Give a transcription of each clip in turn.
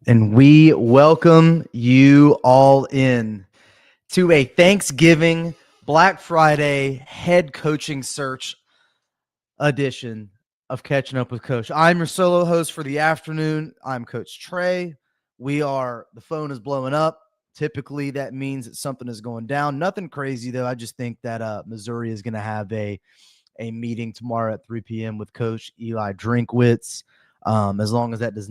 And we welcome you all in to a Thanksgiving Black Friday head coaching search edition of Catching Up with Coach. I'm your solo host for the afternoon. I'm Coach Trey. The phone is blowing up. Typically, that means that something is going down. Nothing crazy, though. I just think that Missouri is going to have a meeting tomorrow at 3 p.m. with Coach Eli Drinkwitz. As long as that does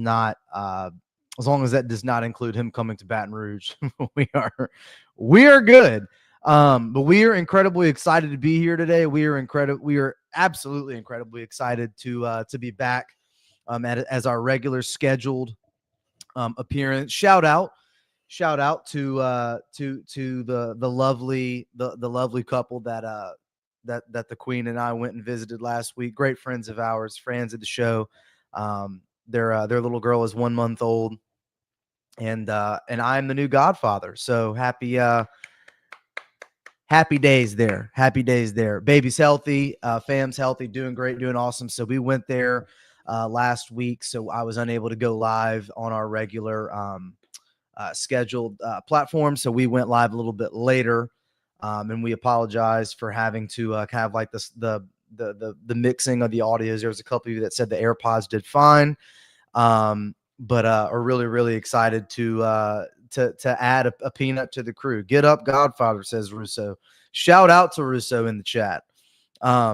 not include him coming to Baton Rouge, we are good. But we are incredibly excited to be here today. We are absolutely incredibly excited to be back as our regular scheduled appearance. Shout out to the lovely couple that the Queen and I went and visited last week. Great friends of ours, fans of the show. Their little girl is 1 month old, and I'm the new godfather. So happy days there. Happy days there. Baby's healthy, fam's healthy, doing great, doing awesome. So we went there last week. So I was unable to go live on our regular scheduled platform. So we went live a little bit later. And we apologize for having to kind of like the mixing of the audios. There was a couple of you that said the AirPods did fine, but are really excited to add a peanut to the crew. Get up, Godfather, says Russo. Shout out to Russo in the chat.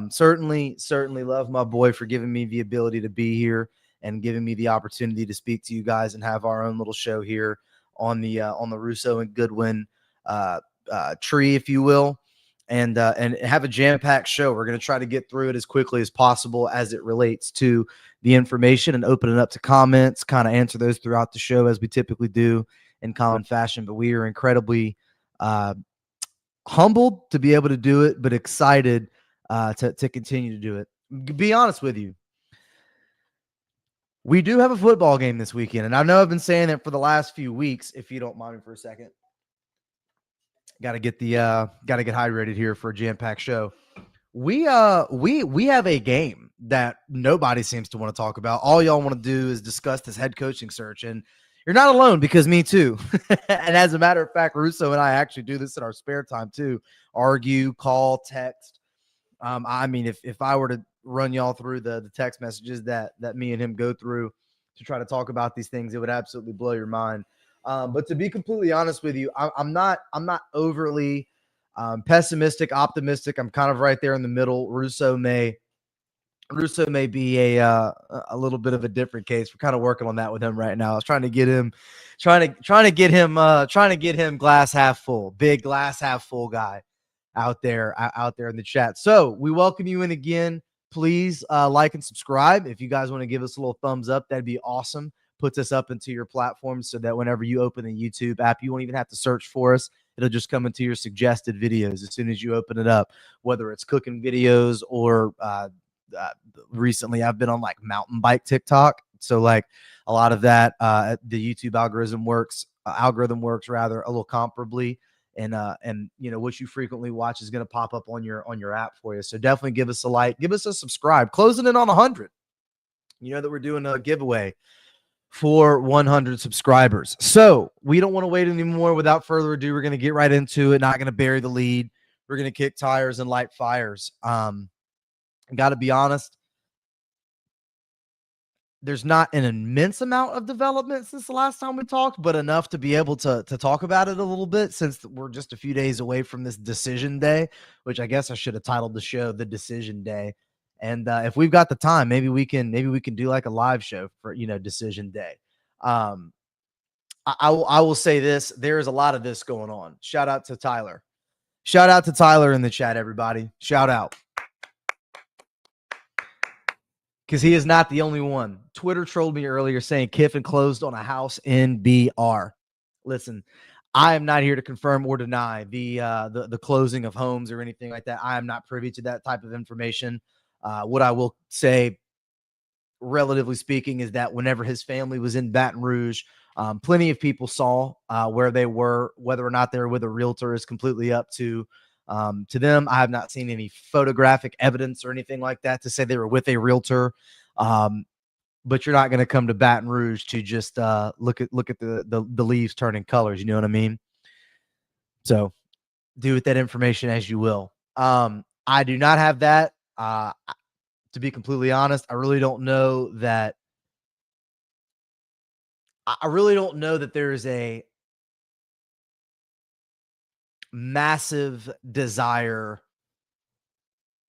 Certainly love my boy for giving me the ability to be here and giving me the opportunity to speak to you guys and have our own little show here on the Russo and Goodwin tree, if you will, and have a jam-packed show. We're going to try to get through it as quickly as possible as it relates to the information and open it up to comments, kind of answer those throughout the show as we typically do in common fashion. But we are incredibly humbled to be able to do it, but excited to continue to do it. Be honest with you, we do have a football game this weekend, and I know I've been saying it for the last few weeks. If you don't mind me for a second. Got to get hydrated here for a jam-packed show. We have a game that nobody seems to want to talk about. All y'all want to do is discuss this head coaching search, and you're not alone because me too. And as a matter of fact, Russo and I actually do this in our spare time too. Argue, call, text. I mean, if I were to run y'all through the text messages that me and him go through to try to talk about these things, it would absolutely blow your mind. But to be completely honest with you, I'm not overly pessimistic, optimistic. I'm kind of right there in the middle. Russo may be a little bit of a different case. We're kind of working on that with him right now. I was trying to get him glass half full, big glass half full guy out there in the chat. So we welcome you in again. Please like and subscribe. If you guys want to give us a little thumbs up, that'd be awesome. Puts us up into your platform so that whenever you open the YouTube app, you won't even have to search for us. It'll just come into your suggested videos as soon as you open it up, whether it's cooking videos or recently I've been on like mountain bike TikTok. So like a lot of that, the YouTube algorithm works rather a little comparably. And you know, what you frequently watch is going to pop up on your app for you. So definitely give us a like, give us a subscribe, closing in on 100. You know that we're doing a giveaway for 100 subscribers. So we don't want to wait anymore. Without further ado, we're going to get right into it. Not going to bury the lead. We're going to kick tires and light fires. Got to be honest, there's not an immense amount of development since the last time we talked, but enough to be able to talk about it a little bit since we're just a few days away from this decision day, which I guess I should have titled the show The Decision Day. And if we've got the time, maybe we can do like a live show for, decision day. I will say this. There is a lot of this going on. Shout out to Tyler in the chat, everybody. Shout out. Because he is not the only one. Twitter trolled me earlier saying Kiffin closed on a house in BR. Listen, I am not here to confirm or deny the closing of homes or anything like that. I am not privy to that type of information. What I will say, relatively speaking, is that whenever his family was in Baton Rouge, plenty of people saw where they were. Whether or not they were with a realtor is completely up to them. I have not seen any photographic evidence or anything like that to say they were with a realtor. but you're not going to come to Baton Rouge to just look at the leaves turning colors. You know what I mean? So do with that information as you will. I do not have that. To be completely honest, I really don't know that. I really don't know that there is a massive desire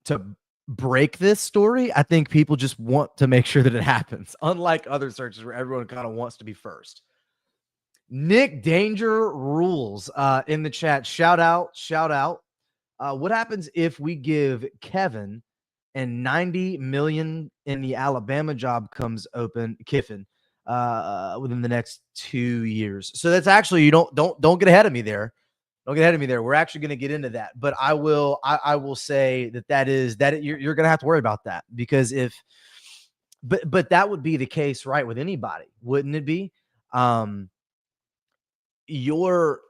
to break this story. I think people just want to make sure that it happens, unlike other searches where everyone kind of wants to be first. Nick Danger rules in the chat. Shout out. What happens if we give Kevin and 90 million in the Alabama job comes open, Kiffin, within the next 2 years? So that's actually, you don't get ahead of me there. Don't get ahead of me there. We're actually going to get into that, but I will say that you're going to have to worry about that, because but that would be the case, right, with anybody, wouldn't it be? Your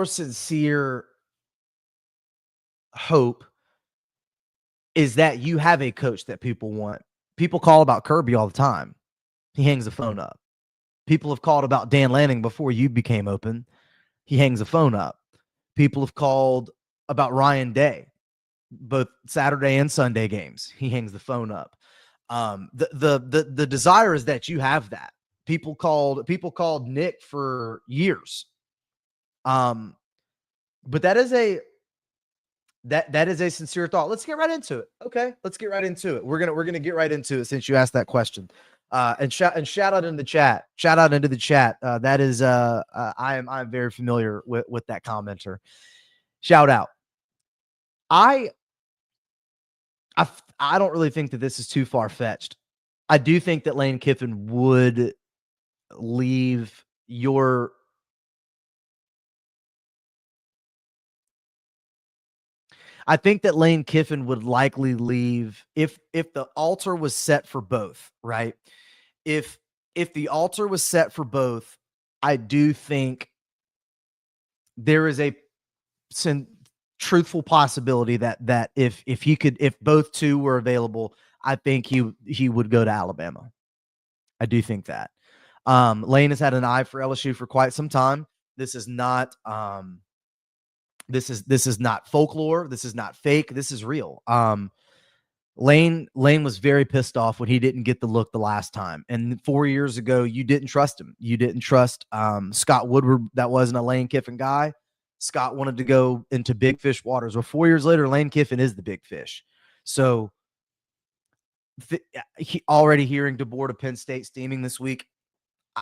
sincere hope is that you have a coach that people want. People call about Kirby all the time. He hangs the phone up. People have called about Dan Lanning before you became open. He hangs the phone up. People have called about Ryan Day, both Saturday and Sunday games. He hangs the phone up. The desire is that you have that. People called Nick for years. But that is a sincere thought. Let's get right into it. Okay, let's get right into it. We're gonna get right into it since you asked that question. And shout out in the chat. Shout out into the chat. That is I'm very familiar with that commenter. Shout out. I don't really think that this is too far fetched. I do think that Lane Kiffin would leave your. I think that Lane Kiffin would likely leave if the altar was set for both, right? If the altar was set for both, I do think there is a truthful possibility that if both two were available, I think he would go to Alabama. I do think that. Lane has had an eye for LSU for quite some time. This is not this is not folklore. This is not fake. This is real. Lane was very pissed off when he didn't get the look the last time. And 4 years ago, you didn't trust him. You didn't trust Scott Woodward. That wasn't a Lane Kiffin guy. Scott wanted to go into big fish waters. Well, 4 years later, Lane Kiffin is the big fish. So already hearing DeBoer to Penn State steaming this week.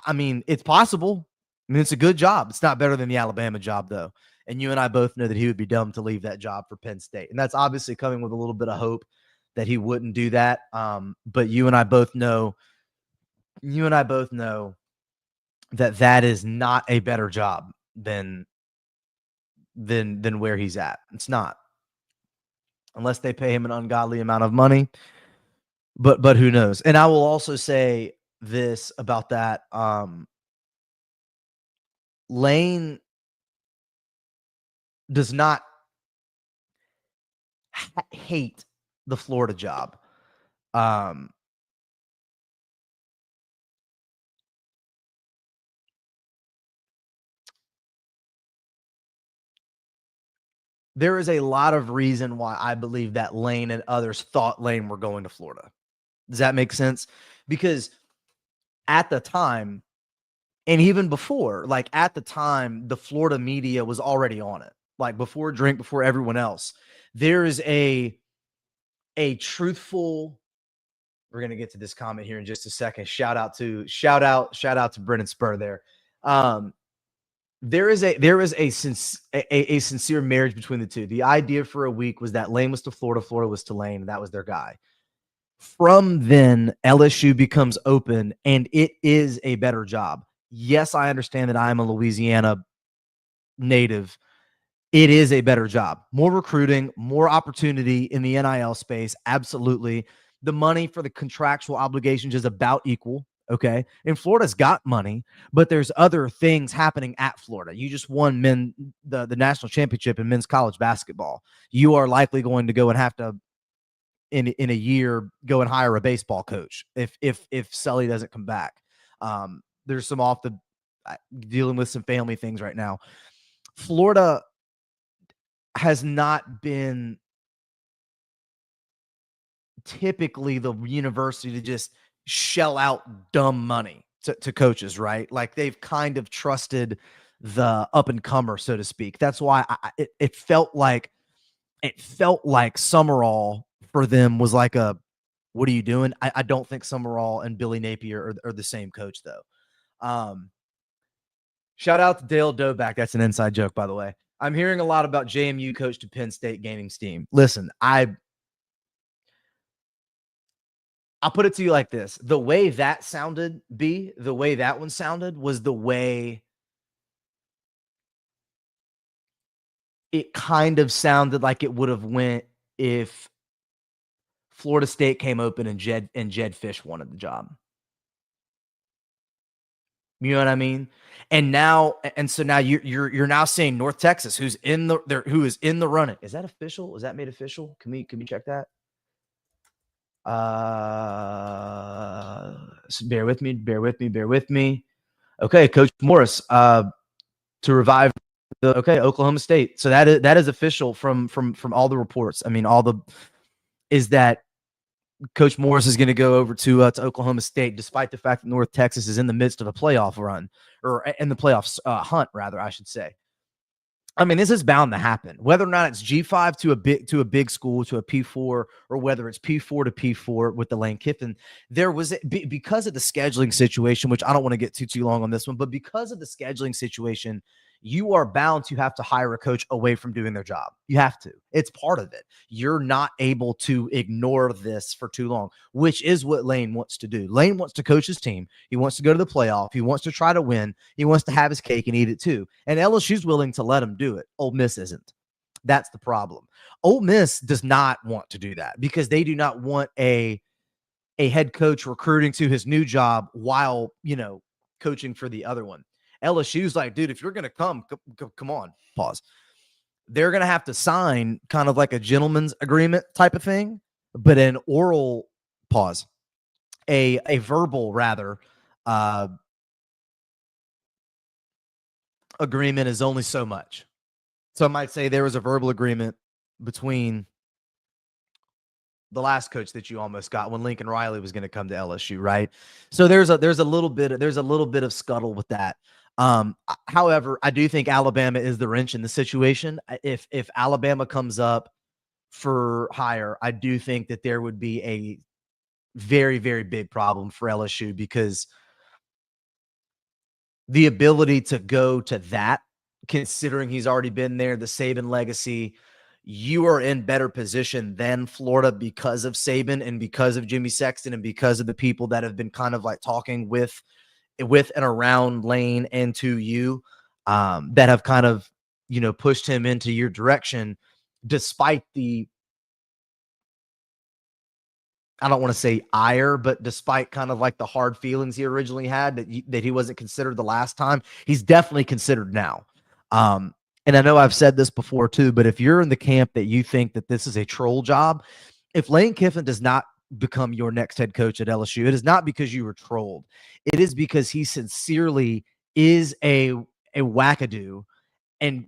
I mean, it's possible. I mean, it's a good job. It's not better than the Alabama job, though. And you and I both know that he would be dumb to leave that job for Penn State. And that's obviously coming with a little bit of hope that he wouldn't do that. But you and I both know that is not a better job than where he's at. It's not. Unless they pay him an ungodly amount of money. But who knows? And I will also say this about that. Lane does not hate the Florida job. There is a lot of reason why I believe that Lane and others thought Lane were going to Florida. Does that make sense? Because at the time, and even before, like at the time, the Florida media was already on it. Like before Drink, before everyone else. There is a truthful. We're gonna get to this comment here in just a second. Shout out to Brennan Spur there. There is a sincere marriage between the two. The idea for a week was that Lane was to Florida, Florida was to Lane, and that was their guy. From then, LSU becomes open, and it is a better job. Yes, I understand that I'm a Louisiana native. It is a better job. More recruiting, more opportunity in the NIL space. Absolutely. The money for the contractual obligations is about equal. Okay. And Florida's got money, but there's other things happening at Florida. You just won the national championship in men's college basketball. You are likely going to go and have to in a year go and hire a baseball coach if Sully doesn't come back. There's some dealing with some family things right now. Florida has not been typically the university to just shell out dumb money to coaches, right? Like they've kind of trusted the up and comer, so to speak. That's why it felt like Summerall for them was like a, what are you doing? I don't think Summerall and Billy Napier are the same coach though. Shout out to Dale Doback. That's an inside joke, by the way. I'm hearing a lot about JMU coach to Penn State gaining steam. Listen, I'll put it to you like this. The way that sounded, the way that one sounded was the way it kind of sounded like it would have went if Florida State came open and Jed Fish wanted the job. You know what I mean? And so now you're now saying North Texas, who is in the running. Is that official? Is that made official? Can we check that? Bear with me. Okay, Coach Morris, to revive Oklahoma State. So that is official from all the reports. I mean, is that Coach Morris is going to go over to Oklahoma State, despite the fact that North Texas is in the midst of a playoff run, or in the playoffs hunt, rather, I should say. I mean, this is bound to happen, whether or not it's G5 to a big school, to a P4, or whether it's P4 to P4 with the Lane Kiffin. There was, because of the scheduling situation, which I don't want to get too long on this one, but because of the scheduling situation, you are bound to have to hire a coach away from doing their job. You have to. It's part of it. You're not able to ignore this for too long, which is what Lane wants to do. Lane wants to coach his team. He wants to go to the playoff. He wants to try to win. He wants to have his cake and eat it too. And LSU's willing to let him do it. Ole Miss isn't. That's the problem. Ole Miss does not want to do that because they do not want a head coach recruiting to his new job while, coaching for the other one. LSU's like, dude, if you're going to come on, pause. They're going to have to sign kind of like a gentleman's agreement type of thing, but an oral pause, a verbal rather, agreement is only so much. So I might say there was a verbal agreement between the last coach that you almost got when Lincoln Riley was going to come to LSU, right? So there's a little bit of scuttle with that. However, I do think Alabama is the wrench in the situation. If Alabama comes up for hire, I do think that there would be a very, very big problem for LSU because the ability to go to that, considering he's already been there, the Saban legacy, you are in better position than Florida because of Saban and because of Jimmy Sexton and because of the people that have been kind of like talking with and around Lane and to you, that have kind of, pushed him into your direction, despite the, I don't want to say ire, but despite kind of like the hard feelings he originally had that he wasn't considered the last time, he's definitely considered now. And I know I've said this before too, but if you're in the camp that you think that this is a troll job, if Lane Kiffin does not become your next head coach at LSU, it is not because you were trolled. It is because he sincerely is a wackadoo and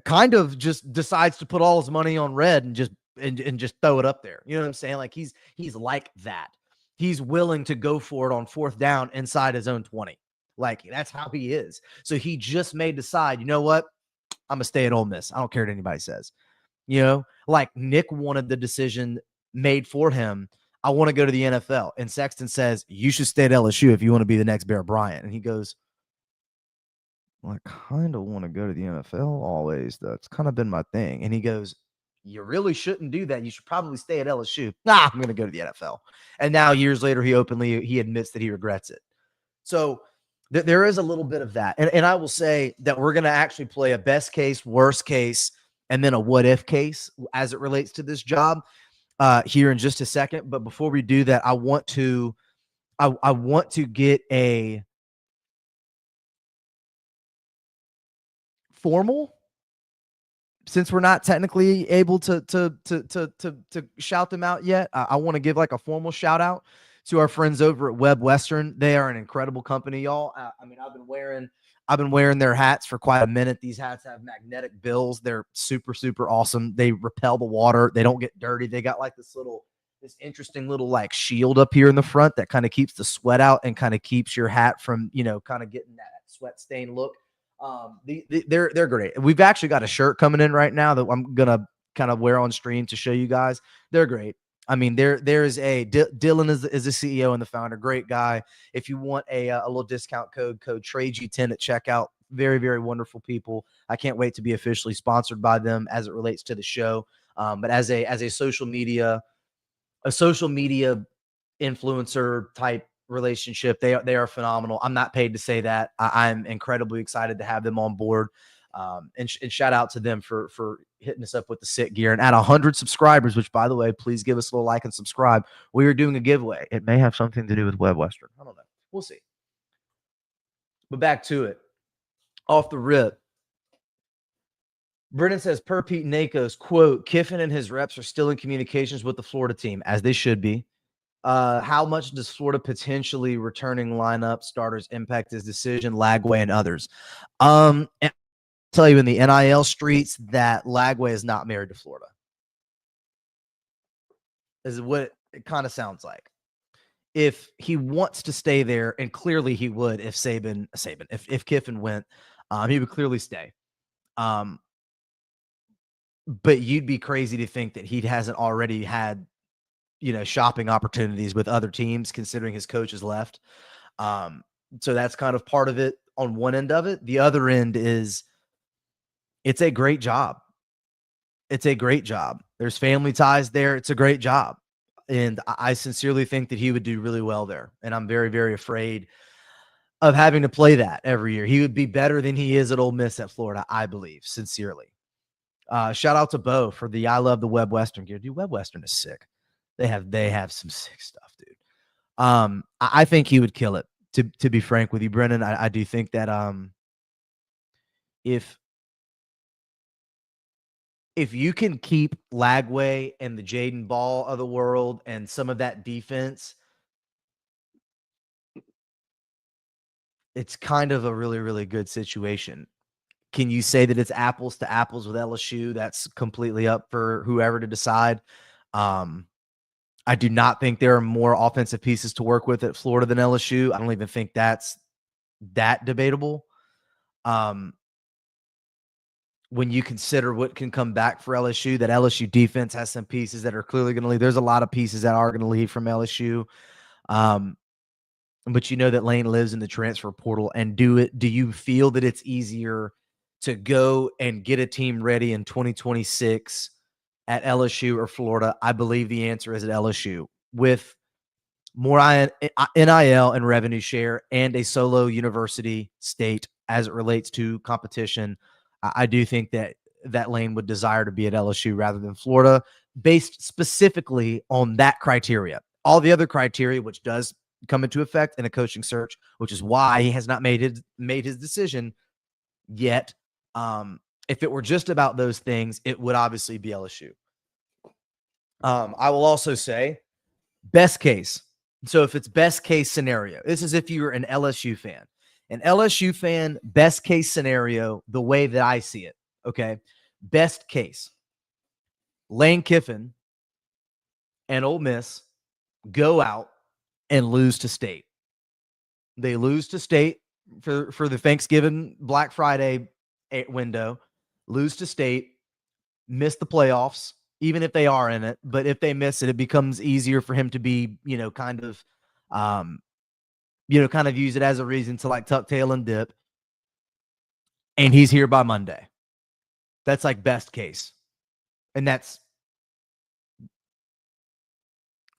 kind of just decides to put all his money on red and just throw it up there. You know what I'm saying? Like he's like that. He's willing to go for it on fourth down inside his own 20. Like that's how he is. So he just may decide, you know what? I'm gonna stay at Ole Miss. I don't care what anybody says. Like Nick wanted the decision made for him. I want to go to the NFL. And Sexton says, you should stay at LSU if you want to be the next Bear Bryant. And he goes, well, I kind of want to go to the NFL always. That's kind of been my thing. And he goes, you really shouldn't do that. You should probably stay at LSU. Nah, I'm going to go to the NFL. And now years later, he admits that he regrets it. So there is a little bit of that. And I will say that we're going to actually play a best case, worst case, and then a what if case as it relates to this job here in just a second. But before we do that, I want to get a formal since we're not technically able to shout them out yet, I want to give like a formal shout out to our friends over at Web Western. They are an incredible company, y'all. I mean, I've been wearing their hats for quite a minute. These hats have magnetic bills. They're super, super awesome. They repel the water. They don't get dirty. They got like this interesting little like shield up here in the front that kind of keeps the sweat out and kind of keeps your hat from, kind of getting that sweat stain look. They're great. We've actually got a shirt coming in right now that I'm gonna kind of wear on stream to show you guys. They're great. I mean, there's Dylan is the CEO and the founder. Great guy. If you want a little discount code TRADEG10 at checkout. Very, very wonderful people. I can't wait to be officially sponsored by them as it relates to the show. But as a social media influencer type relationship, they are phenomenal. I'm not paid to say that. I'm incredibly excited to have them on board. And shout out to them for hitting us up with the sit gear. And at 100 subscribers, which by the way, please give us a little like and subscribe. We are doing a giveaway. It may have something to do with Web Western. I don't know. We'll see. But back to it. Off the rip. Brennan says, per Pete Nakos, quote, Kiffin and his reps are still in communications with the Florida team, as they should be. How much does Florida potentially returning lineup starters impact his decision, Lagway and others? And I'll tell you in the NIL streets that Lagway is not married to Florida. Is what it kind of sounds like. If he wants to stay there, and clearly he would if if Kiffin went, he would clearly stay. But you'd be crazy to think that he hasn't already had, shopping opportunities with other teams, considering his coach has left. So that's kind of part of it on one end of it. The other end is it's a great job. It's a great job. There's family ties there. It's a great job. And I sincerely think that he would do really well there. And I'm very, very afraid of having to play that every year. He would be better than he is at Ole Miss at Florida, I believe, sincerely. Shout out to Bo for the I love the Web Western gear. Dude, Web Western is sick. They have some sick stuff, dude. I think he would kill it. To be frank with you, Brennan, I do think that if you can keep Lagway and the Jaden Ball of the world and some of that defense, it's kind of a really, really good situation. Can you say that it's apples to apples with LSU? That's completely up for whoever to decide. I do not think there are more offensive pieces to work with at Florida than LSU. I don't even think that's that debatable. When you consider what can come back for LSU, that LSU defense has some pieces that are clearly going to leave. There's a lot of pieces that are going to leave from LSU. But you know that Lane lives in the transfer portal. And do you feel that it's easier to go and get a team ready in 2026 at LSU or Florida? I believe the answer is at LSU, with more NIL and revenue share and a solo university state as it relates to competition. I do think that Lane would desire to be at LSU rather than Florida, based specifically on that criteria. All the other criteria, which does come into effect in a coaching search, which is why he has not made his decision yet. If it were just about those things, it would obviously be LSU. I will also say best case. So if it's best case scenario, this is if you're an LSU fan. An LSU fan, best case scenario, the way that I see it, okay? Best case, Lane Kiffin and Ole Miss go out and lose to State. They lose to State for the Thanksgiving Black Friday window, lose to State, miss the playoffs, even if they are in it. But if they miss it, it becomes easier for him to be, kind of use it as a reason to like tuck tail and dip. And he's here by Monday. That's like best case. And that's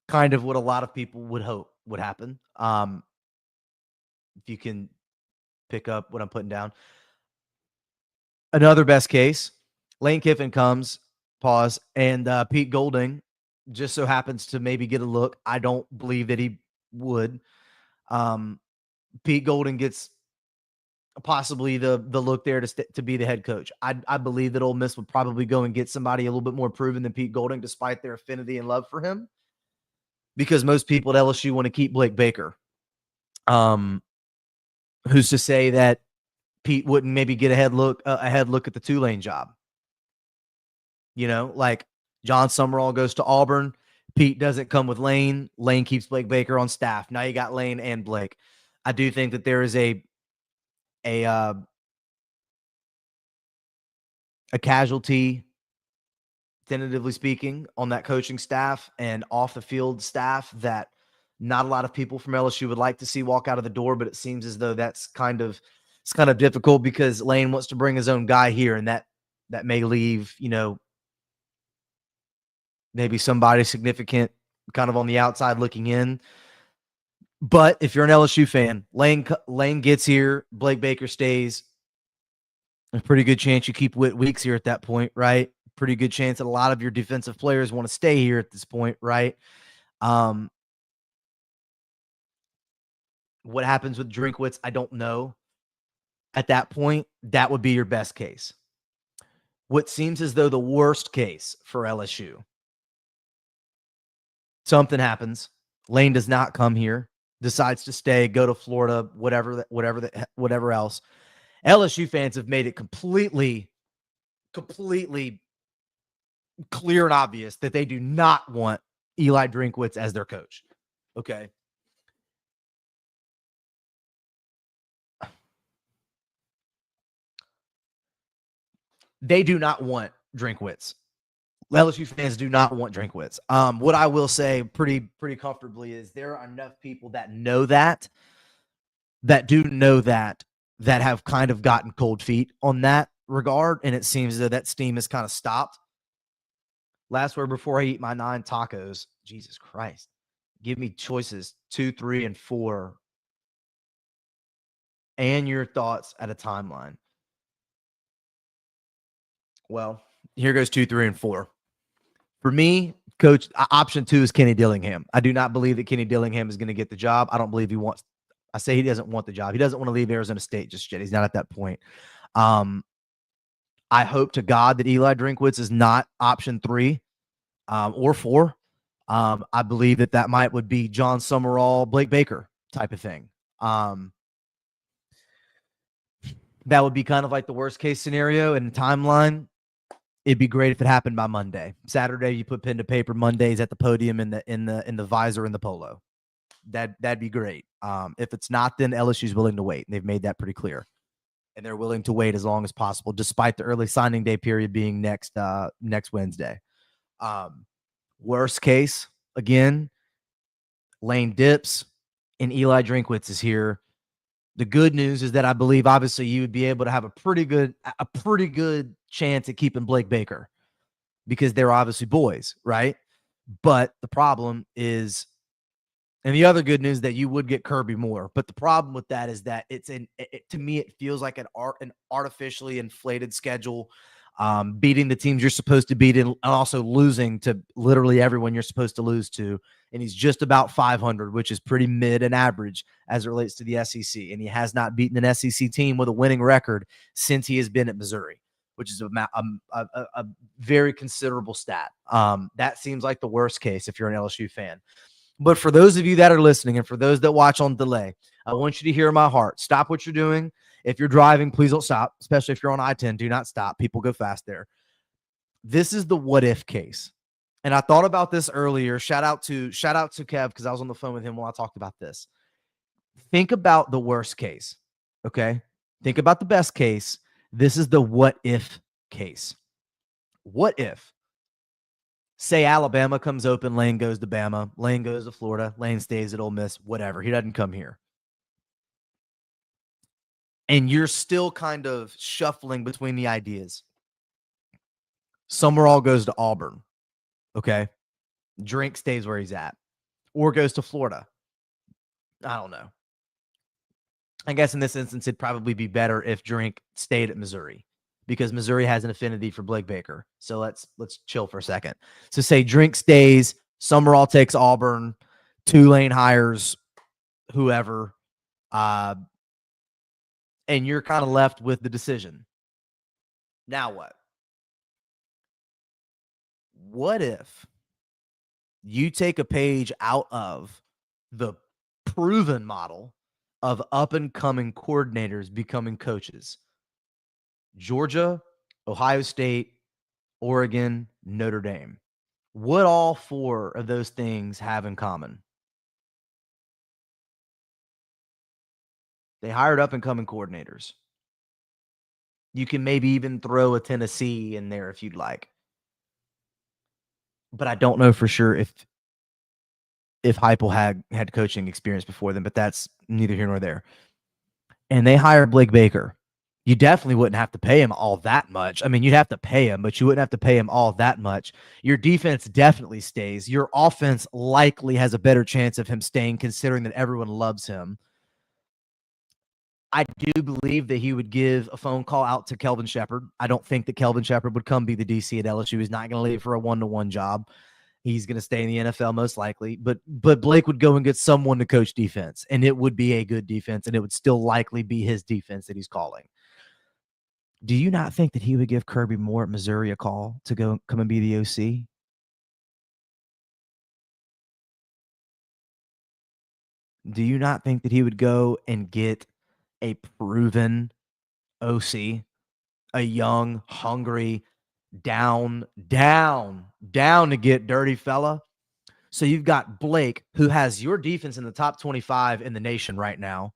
kind of what a lot of people would hope would happen. If you can pick up what I'm putting down. Another best case, Lane Kiffin comes, pause, and Pete Golding just so happens to maybe get a look. I don't believe that he would. Pete Golding gets possibly the look there to be the head coach. I believe that Ole Miss would probably go and get somebody a little bit more proven than Pete Golding, despite their affinity and love for him, because most people at LSU want to keep Blake Baker. Who's to say that Pete wouldn't maybe get a head look at the Tulane job? You know, like John Summerall goes to Auburn. Pete doesn't come with Lane. Lane keeps Blake Baker on staff. Now you got Lane and Blake. I do think that there is a casualty, tentatively speaking, on that coaching staff and off the field staff that not a lot of people from LSU would like to see walk out of the door, but it seems as though it's kind of difficult because Lane wants to bring his own guy here, and that may leave, maybe somebody significant kind of on the outside looking in. But if you're an LSU fan, Lane gets here, Blake Baker stays. A pretty good chance you keep Whit Weeks here at that point, right? Pretty good chance that a lot of your defensive players want to stay here at this point, right? What happens with Drinkwitz, I don't know. At that point, that would be your best case. What seems as though the worst case for LSU, something happens. Lane does not come here, decides to stay, go to Florida, whatever else. LSU fans have made it completely clear and obvious that they do not want Eli Drinkwitz as their coach. Okay. They do not want Drinkwitz. LSU fans do not want Drinkwitz. What I will say pretty comfortably is there are enough people that know that have kind of gotten cold feet on that regard, and it seems as though that steam has kind of stopped. Last word before I eat my 9 tacos. Jesus Christ. Give me choices 2, 3, and 4, and your thoughts at a timeline. Well, here goes 2, 3, and 4. For me, coach, option 2 is Kenny Dillingham. I do not believe that Kenny Dillingham is going to get the job. I don't believe he wants. I say he doesn't want the job. He doesn't want to leave Arizona State just yet. He's not at that point. I hope to God that Eli Drinkwitz is not option 3 or 4. I believe that would be John Summerall, Blake Baker type of thing. That would be kind of like the worst case scenario in the timeline. It'd be great if it happened by Monday. Saturday, you put pen to paper. Monday's at the podium in the visor and the polo. That'd be great. If it's not, then LSU's willing to wait. And they've made that pretty clear. And they're willing to wait as long as possible, despite the early signing day period being next Wednesday. Worst case, again, Lane dips and Eli Drinkwitz is here. The good news is that I believe, obviously, you would be able to have a pretty good chance at keeping Blake Baker because they're obviously boys, right? But the problem is, and the other good news is that you would get Kirby Moore. But the problem with that is that to me, it feels like an artificially inflated schedule, beating the teams you're supposed to beat and also losing to literally everyone you're supposed to lose to. And he's just about 500, which is pretty mid and average as it relates to the SEC. And he has not beaten an SEC team with a winning record since he has been at Missouri, which is a very considerable stat. That seems like the worst case if you're an LSU fan. But for those of you that are listening and for those that watch on delay, I want you to hear my heart. Stop what you're doing. If you're driving, please don't stop, especially if you're on I-10. Do not stop. People go fast there. This is the what if case. And I thought about this earlier. Shout out to Kev because I was on the phone with him while I talked about this. Think about the worst case, okay? Think about the best case. This is the what if case. What if, say, Alabama comes open, Lane goes to Bama, Lane goes to Florida, Lane stays at Ole Miss, whatever. He doesn't come here. And you're still kind of shuffling between the ideas. Summerall goes to Auburn, okay? Drink stays where he's at, or goes to Florida. I don't know. I guess in this instance, it'd probably be better if Drink stayed at Missouri because Missouri has an affinity for Blake Baker. So let's chill for a second. So say Drink stays, Summerall takes Auburn, Tulane hires whoever, and you're kind of left with the decision. Now what? What if you take a page out of the proven model of up and coming coordinators becoming coaches? Georgia, Ohio State, Oregon, Notre Dame. What all four of those things have in common? They hired up and coming coordinators. You can maybe even throw a Tennessee in there if you'd like. But I don't know for sure if Heupel had coaching experience before them, but that's neither here nor there. And they hired Blake Baker. You definitely wouldn't have to pay him all that much. I mean, you'd have to pay him, but you wouldn't have to pay him all that much. Your defense definitely stays. Your offense likely has a better chance of him staying, considering that everyone loves him. I do believe that he would give a phone call out to Kelvin Shepherd. I don't think that Kelvin Shepherd would come be the DC at LSU. He's not going to leave for a one-to-one job. He's going to stay in the NFL most likely. But Blake would go and get someone to coach defense, and it would be a good defense, and it would still likely be his defense that he's calling. Do you not think that he would give Kirby Moore at Missouri a call to go come and be the OC? Do you not think that he would go and get a proven OC, a young, hungry, down to get dirty fella? So you've got Blake, who has your defense in the top 25 in the nation right now.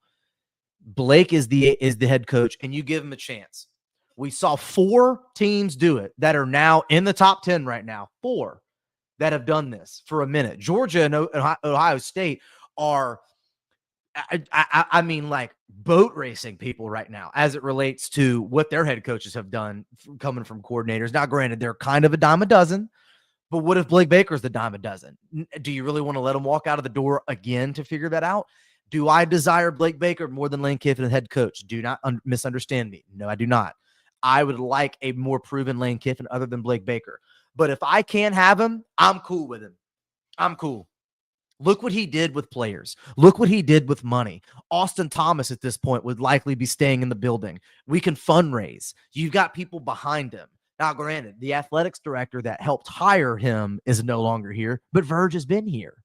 Blake is the head coach, and you give him a chance. We saw 4 teams do it that are now in the top 10 right now. 4 that have done this for a minute. Georgia and Ohio State are, I mean, like boat racing people right now as it relates to what their head coaches have done coming from coordinators. Now, granted, they're kind of a dime a dozen, but what if Blake Baker's the dime a dozen? Do you really want to let him walk out of the door again to figure that out? Do I desire Blake Baker more than Lane Kiffin as head coach? Do not misunderstand me. No, I do not. I would like a more proven Lane Kiffin other than Blake Baker. But if I can't have him, I'm cool with him. I'm cool. Look what he did with players. Look what he did with money. Austin Thomas at this point would likely be staying in the building. We can fundraise. You've got people behind him. Now, granted, the athletics director that helped hire him is no longer here, but Verge has been here.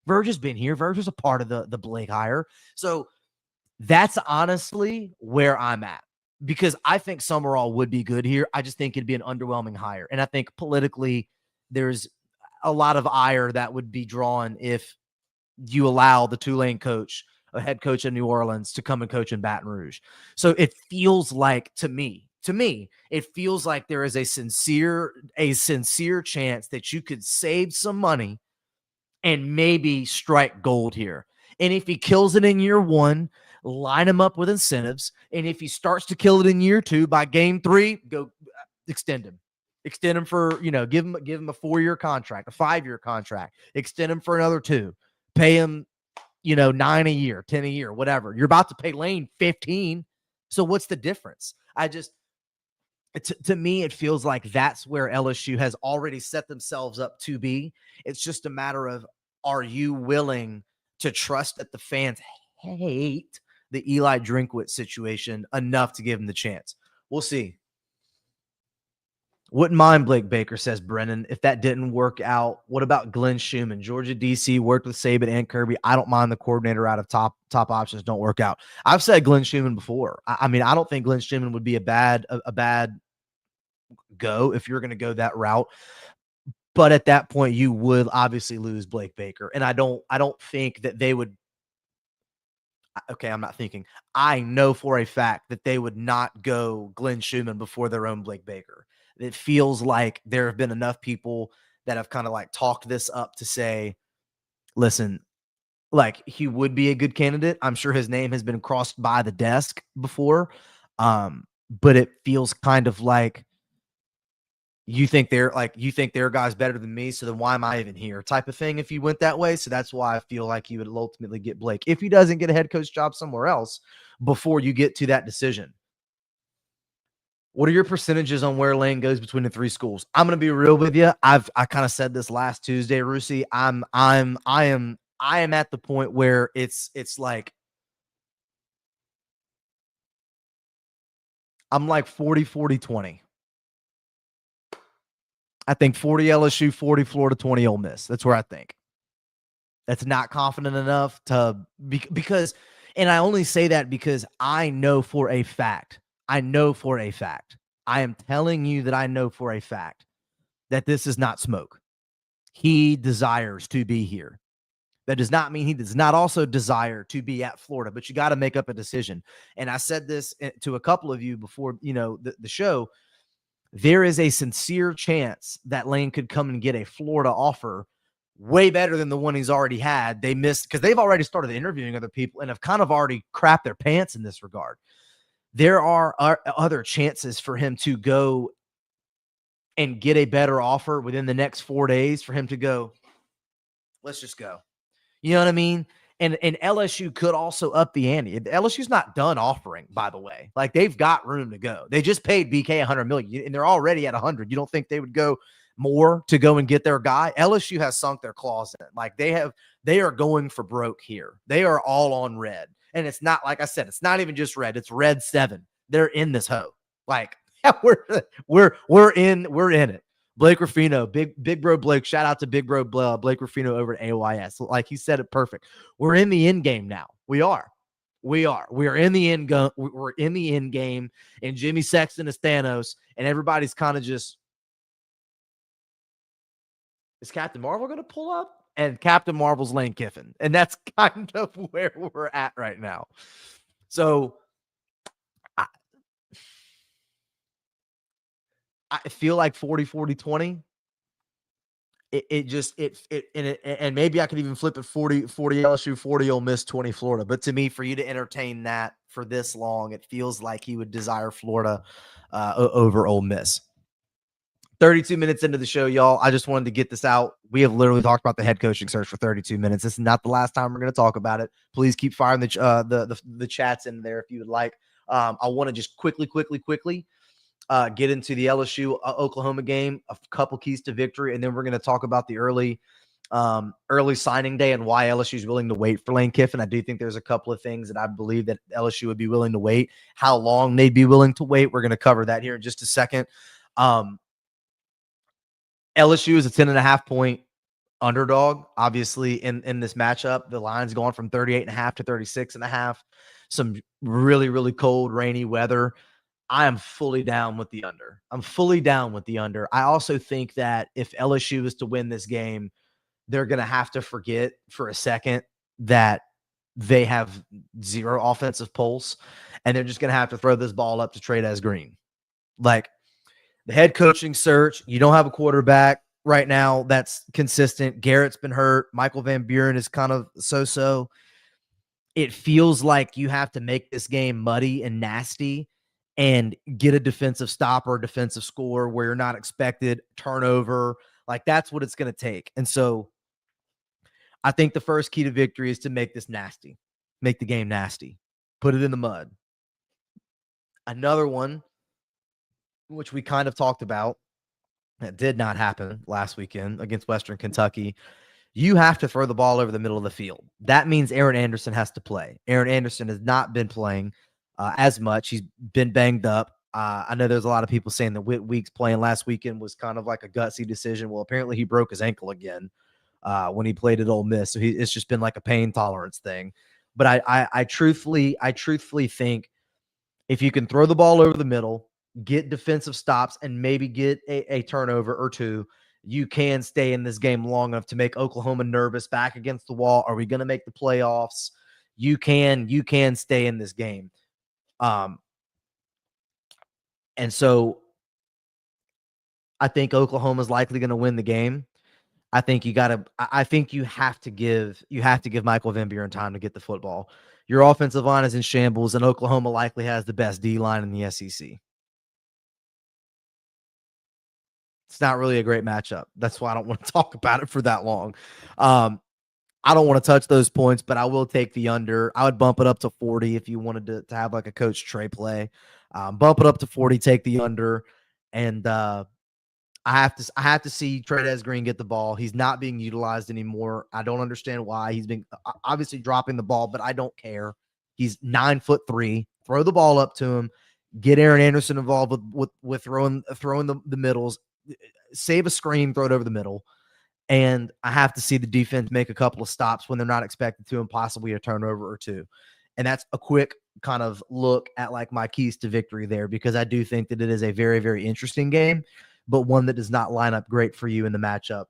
Verge has been here. Verge was a part of the Blake hire. So that's honestly where I'm at, because I think Summerall would be good here. I just think it'd be an underwhelming hire. And I think politically there's a lot of ire that would be drawn if you allow the Tulane coach, a head coach in New Orleans, to come and coach in Baton Rouge. So it feels like, to me, it feels like there is a sincere chance that you could save some money and maybe strike gold here. And if he kills it in year 1, line him up with incentives. And if he starts to kill it in year 2, by game 3, go extend him. Extend him for, give him a 4-year contract, a 5-year contract. Extend him for another 2. Pay him, 9 a year, 10 a year, whatever. You're about to pay Lane 15. So what's the difference? To me, it feels like that's where LSU has already set themselves up to be. It's just a matter of, are you willing to trust that the fans hate the Eli Drinkwitz situation enough to give him the chance? We'll see. Wouldn't mind Blake Baker, says Brennan. If that didn't work out, what about Glenn Schumann? Georgia DC worked with Saban and Kirby. I don't mind the coordinator out of top options don't work out. I've said Glenn Schumann before. I mean, I don't think Glenn Schumann would be a bad go if you're going to go that route. But at that point, you would obviously lose Blake Baker. And I don't think that they would. Okay, I'm not thinking. I know for a fact that they would not go Glenn Schumann before their own Blake Baker. It feels like there have been enough people that have kind of like talked this up to say, listen, like he would be a good candidate. I'm sure his name has been crossed by the desk before. But it feels kind of like you think their guy's better than me, so then why am I even here type of thing if you went that way. So that's why I feel like you would ultimately get Blake if he doesn't get a head coach job somewhere else before you get to that decision. What are your percentages on where Lane goes between the 3 schools? I'm going to be real with you. I kind of said this last Tuesday, Rusi. I am at the point where it's like I'm like 40-40-20. I think 40 LSU, 40 Florida, 20 Ole Miss. That's where I think. That's not confident enough to because, and I only say that because I know for a fact, I am telling you that I know for a fact that this is not smoke. He desires to be here. That does not mean he does not also desire to be at Florida, but you got to make up a decision. And I said this to a couple of you before, the show. There is a sincere chance that Lane could come and get a Florida offer way better than the one he's already had. They missed because they've already started interviewing other people and have kind of already crapped their pants in this regard. There are other chances for him to go and get a better offer within the next 4 days for him to go, let's just go. You know what I mean? And LSU could also up the ante. LSU's not done offering, by the way. Like, they've got room to go. They just paid BK $100 million, and they're already at 100. You don't think they would go more to go and get their guy? LSU has sunk their claws in. Like, they are going for broke here. They are all on red. And it's not, like I said, it's not even just red. It's red 7. They're in this hoe. Like, we're in it. Blake Ruffino, big bro Blake. Shout out to big bro Blake Ruffino over at AYS. Like, he said it perfect. We're in the end game now. We are in the end game. We're in the end game, and Jimmy Sexton is Thanos, and everybody's kind of just, is Captain Marvel going to pull up? And Captain Marvel's Lane Kiffin, and that's kind of where we're at right now. So I feel like 40-40-20. And maybe I could even flip it 40 LSU, 40 Ole Miss, 20 Florida. But to me, for you to entertain that for this long, it feels like he would desire Florida over Ole Miss. 32 minutes into the show, y'all. I just wanted to get this out. We have literally talked about the head coaching search for 32 minutes. This is not the last time we're going to talk about it. Please keep firing the chats in there if you would like. I want to just quickly get into the LSU Oklahoma game, a couple keys to victory, and then we're going to talk about the early signing day and why LSU is willing to wait for Lane Kiffin. I do think there's a couple of things that I believe that LSU would be willing to wait. How long they'd be willing to wait, we're going to cover that here in just a second. LSU is a 10.5 point underdog, obviously, in this matchup. The line's gone from 38.5 to 36.5. Some really, really cold, rainy weather. I am fully down with the under. I also think that if LSU is to win this game, they're going to have to forget for a second that they have zero offensive pulse, and they're just going to have to throw this ball up to Trey Green. Like, the head coaching search, you don't have a quarterback right now that's consistent. Garrett's been hurt. Michael Van Buren is kind of so-so. It feels like you have to make this game muddy and nasty and get a defensive stop or a defensive score where you're not expected, turnover. Like, that's what it's going to take. And so I think the first key to victory is to make this nasty. Make the game nasty. Put it in the mud. Another one, which we kind of talked about, that did not happen last weekend against Western Kentucky. You have to throw the ball over the middle of the field. That means Aaron Anderson has to play. Aaron Anderson has not been playing as much. He's been banged up. I know there's a lot of people saying that Weeks playing last weekend was kind of like a gutsy decision. Well, apparently he broke his ankle again when he played at Ole Miss. So it's just been like a pain tolerance thing. But I truthfully think if you can throw the ball over the middle, get defensive stops, and maybe get a turnover or two, you can stay in this game long enough to make Oklahoma nervous, back against the wall. Are we going to make the playoffs? You can stay in this game. And so I think Oklahoma's likely going to win the game. I think you have to give Michael Van Buren time to get the football. Your offensive line is in shambles, and Oklahoma likely has the best D line in the SEC. It's not really a great matchup. That's why I don't want to talk about it for that long. I don't want to touch those points, but I will take the under. I would bump it up to 40 if you wanted to have like a Coach Trey play. Bump it up to 40, take the under. And I have to see Trey Green get the ball. He's not being utilized anymore. I don't understand why. He's been obviously dropping the ball, but I don't care. He's 9'3". Throw the ball up to him. Get Aaron Anderson involved with throwing the middles. Save a screen, throw it over the middle. And I have to see the defense make a couple of stops when they're not expected to, and possibly a turnover or two. And that's a quick kind of look at like my keys to victory there, because I do think that it is a very, very interesting game, but one that does not line up great for you in the matchup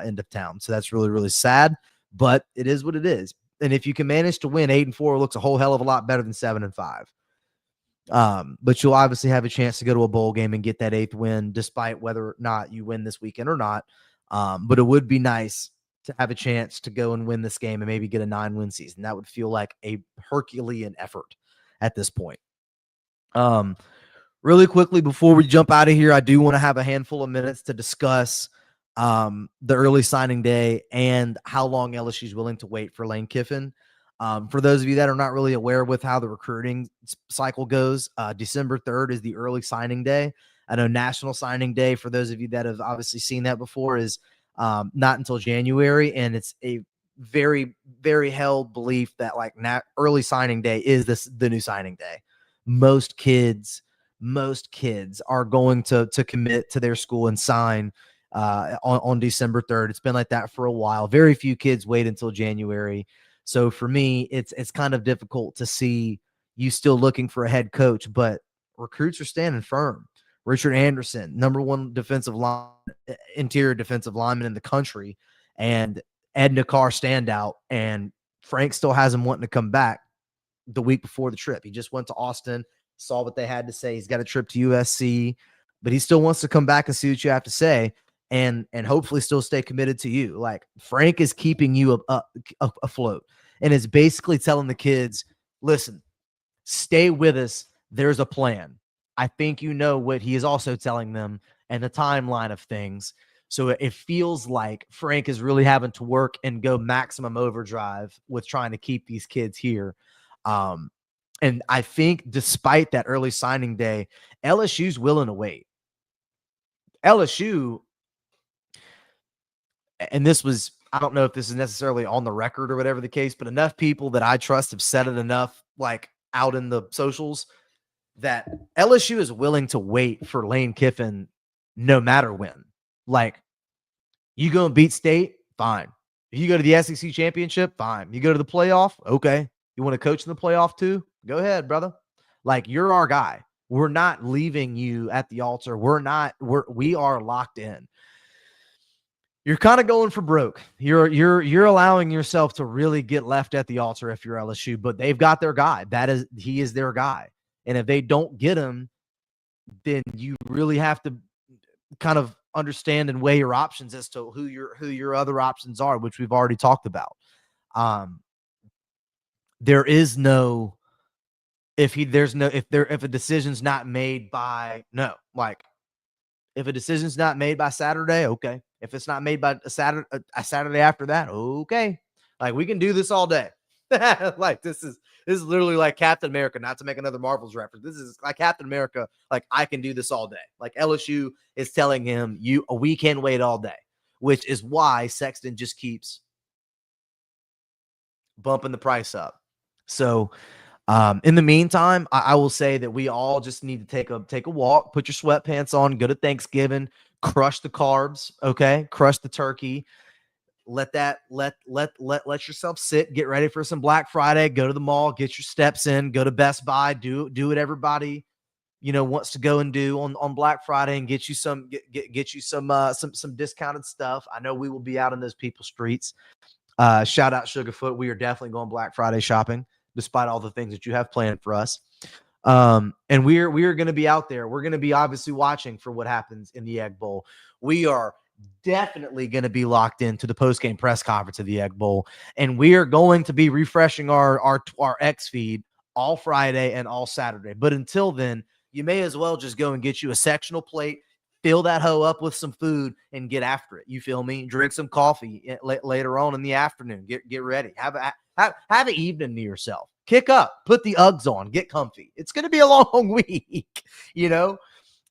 end of town. So that's really, really sad, but it is what it is. And if you can manage to win 8-4, it looks a whole hell of a lot better than 7-5. But you'll obviously have a chance to go to a bowl game and get that 8th win, despite whether or not you win this weekend or not. But it would be nice to have a chance to go and win this game and maybe get a 9-win season. That would feel like a Herculean effort at this point. Really quickly before we jump out of here, I do want to have a handful of minutes to discuss the early signing day and how long LSU is willing to wait for Lane Kiffin. For those of you that are not really aware with how the recruiting cycle goes, December 3rd is the early signing day. I know National Signing Day, for those of you that have obviously seen that before, is not until January, and it's a very, very held belief that like early signing day is the new signing day. Most kids are going to commit to their school and sign on December 3rd. It's been like that for a while. Very few kids wait until January. So for me, it's kind of difficult to see you still looking for a head coach, but recruits are standing firm. Richard Anderson, number one interior defensive lineman in the country, and Ed Nakar standout. And Frank still has him wanting to come back the week before the trip. He just went to Austin, saw what they had to say. He's got a trip to USC, but he still wants to come back and see what you have to say, and hopefully still stay committed to you. Like, Frank is keeping you afloat and is basically telling the kids, listen, stay with us. There's a plan. I think you know what he is also telling them and the timeline of things. So it feels like Frank is really having to work and go maximum overdrive with trying to keep these kids here. And I think despite that early signing day, LSU's willing to wait. LSU, and this was, I don't know if this is necessarily on the record or whatever the case, but enough people that I trust have said it enough, like out in the socials, that LSU is willing to wait for Lane Kiffin no matter when. Like, you go and beat State, fine. If you go to the SEC championship, fine. You go to the playoff, okay. You want to coach in the playoff too? Go ahead, brother. Like, you're our guy. We're not leaving you at the altar. We are locked in. You're kind of going for broke. You're allowing yourself to really get left at the altar if you're LSU, but they've got their guy. He is their guy. And if they don't get him, then you really have to kind of understand and weigh your options as to who your other options are, which we've already talked about. There is no if a decision's not made by if a decision's not made by Saturday, okay. If it's not made by a Saturday after that, okay. Like, we can do this all day. Like, this is literally like Captain America, not to make another Marvel's reference. This is like Captain America. Like, I can do this all day. Like, LSU is telling him, we can wait all day, which is why Sexton just keeps bumping the price up. So, in the meantime, I will say that we all just need to take a walk, put your sweatpants on, go to Thanksgiving, crush the carbs, okay? Crush the turkey. Let yourself sit, get ready for some Black Friday, go to the mall, get your steps in, go to Best Buy, do what everybody, wants to go and do on Black Friday, and get you some discounted stuff. I know we will be out in those people's streets. Shout out Sugarfoot. We are definitely going Black Friday shopping, despite all the things that you have planned for us. And we are going to be out there. We're going to be obviously watching for what happens in the Egg Bowl. We are definitely going to be locked into the post-game press conference of the Egg Bowl, and we are going to be refreshing our X feed all Friday and all Saturday. But until then, you may as well just go and get you a sectional plate, fill that hoe up with some food, and get after it. You feel me? Drink some coffee later on in the afternoon. Get ready. Have an evening to yourself. Kick up. Put the Uggs on. Get comfy. It's going to be a long week.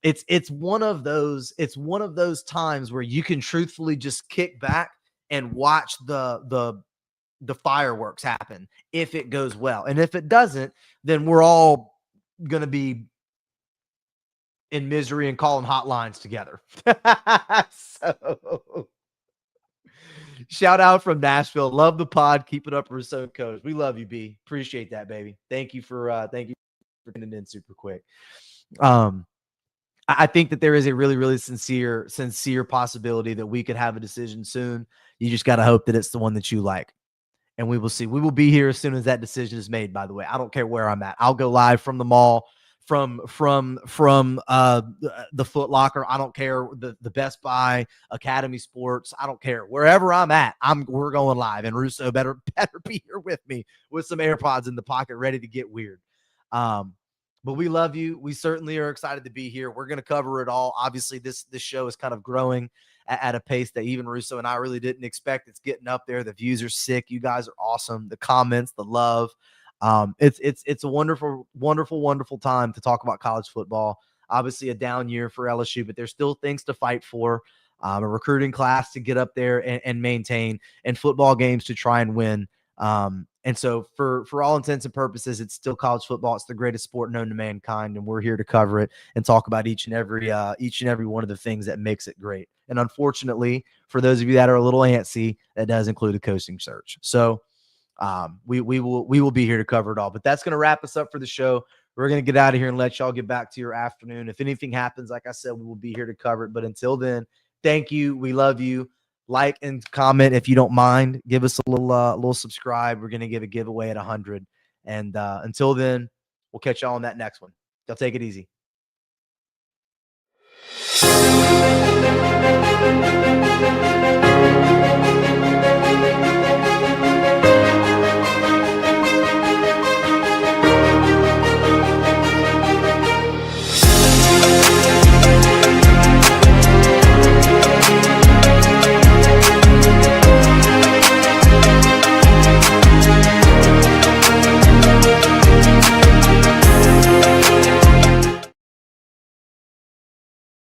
It's one of those times where you can truthfully just kick back and watch the fireworks happen if it goes well. And if it doesn't, then we're all going to be in misery and calling hotlines together. So shout out from Nashville. Love the pod. Keep it up, Rousseau Coach. We love you, B. Appreciate that, baby. Thank you for getting in super quick. I think that there is a really, really sincere possibility that we could have a decision soon. You just got to hope that it's the one that you like. And we will see. We will be here as soon as that decision is made, by the way. I don't care where I'm at. I'll go live from the mall, from the Foot Locker. I don't care, the Best Buy, Academy Sports. I don't care. Wherever I'm at, we're going live. And Russo better be here with me with some AirPods in the pocket, ready to get weird. But we love you. We certainly are excited to be here. We're going to cover it all. Obviously, this show is kind of growing at a pace that even Russo and I really didn't expect. It's getting up there. The views are sick. You guys are awesome. The comments, the love. It's a wonderful, wonderful, wonderful time to talk about college football. Obviously, a down year for LSU, but there's still things to fight for. A recruiting class to get up there and maintain, and football games to try and win. And so for all intents and purposes, it's still college football. It's the greatest sport known to mankind, and we're here to cover it and talk about each and every one of the things that makes it great. And unfortunately, for those of you that are a little antsy, that does include a coaching search. So we will be here to cover it all. But that's going to wrap us up for the show. We're going to get out of here and let y'all get back to your afternoon. If anything happens, like I said, we will be here to cover it. But until then, thank you. We love you. Like and comment if you don't mind. Give us a little subscribe. We're going to give a giveaway at 100. And until then, we'll catch y'all on that next one. Y'all take it easy.